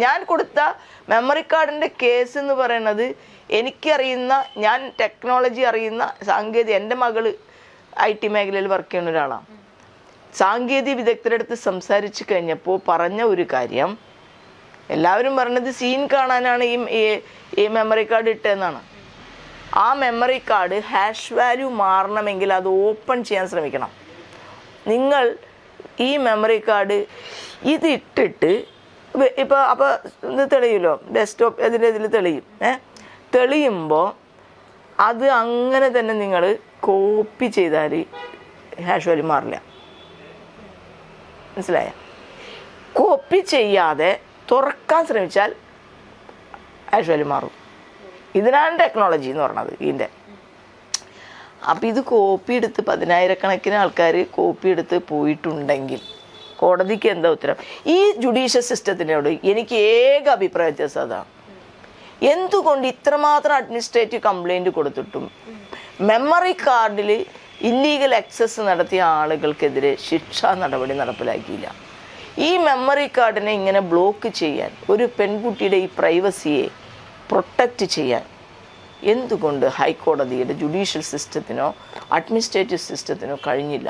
ഞാൻ കൊടുത്ത മെമ്മറി കാർഡിൻ്റെ കേസ് എന്ന് പറയുന്നത് എനിക്കറിയുന്ന, ഞാൻ ടെക്നോളജി അറിയുന്ന എൻ്റെ മകള് IT മേഖലയിൽ വർക്ക് ചെയ്യുന്ന ഒരാളാണ്. സാങ്കേതിക വിദഗ്ധരുടെ അടുത്ത് സംസാരിച്ച് കഴിഞ്ഞപ്പോൾ പറഞ്ഞ ഒരു കാര്യം, എല്ലാവരും പറഞ്ഞത് സീൻ കാണാനാണ് ഈ മെമ്മറി കാർഡ് ഇട്ടതെന്നാണ്. ആ മെമ്മറി കാർഡ് ഹാഷ് വാല്യൂ മാറണമെങ്കിൽ അത് ഓപ്പൺ ചെയ്യാൻ ശ്രമിക്കണം. നിങ്ങൾ ഈ മെമ്മറി കാർഡ് ഇത് ഇട്ടിട്ട് അപ്പോൾ ഇത് തെളിയുമല്ലോ, ഡെസ്ക്ടോപ്പ് ഇതിൽ തെളിയും. തെളിയുമ്പോൾ അത് അങ്ങനെ തന്നെ നിങ്ങൾ കോപ്പി ചെയ്താൽ ഹാഷ് വാല്യൂ മാറില്ല. മനസ്സിലായ? കോപ്പി ചെയ്യാതെ തുറക്കാൻ ശ്രമിച്ചാൽ ഹാഷ് വാല്യൂ മാറും. ഇതിനാണ് ടെക്നോളജി എന്ന് പറയുന്നത് ഇതിൻ്റെ. അപ്പം ഇത് കോപ്പി എടുത്ത് 10,000-കണക്കിന് ആൾക്കാർ കോപ്പി എടുത്ത് പോയിട്ടുണ്ടെങ്കിൽ കോടതിക്ക് എന്താ ഉത്തരം? ഈ ജുഡീഷ്യൽ സിസ്റ്റത്തിനോട് എനിക്ക് ഏക അഭിപ്രായ വ്യത്യാസം അതാണ്. എന്തുകൊണ്ട് ഇത്രമാത്രം അഡ്മിനിസ്ട്രേറ്റീവ് കംപ്ലൈൻറ്റ് കൊടുത്തിട്ടും മെമ്മറി കാർഡിൽ ഇല്ലീഗൽ ആക്സസ് നടത്തിയ ആളുകൾക്കെതിരെ ശിക്ഷാ നടപടി നടപ്പിലാക്കിയില്ല? ഈ മെമ്മറി കാർഡിനെ ഇങ്ങനെ ബ്ലോക്ക് ചെയ്യാൻ, ഒരു പെൺകുട്ടിയുടെ ഈ പ്രൈവസിയെ പ്രൊട്ടക്റ്റ് ചെയ്യാൻ എന്തുകൊണ്ട് ഹൈക്കോടതിയുടെ ജുഡീഷ്യൽ സിസ്റ്റത്തിനോ അഡ്മിനിസ്ട്രേറ്റീവ് സിസ്റ്റത്തിനോ കഴിഞ്ഞില്ല?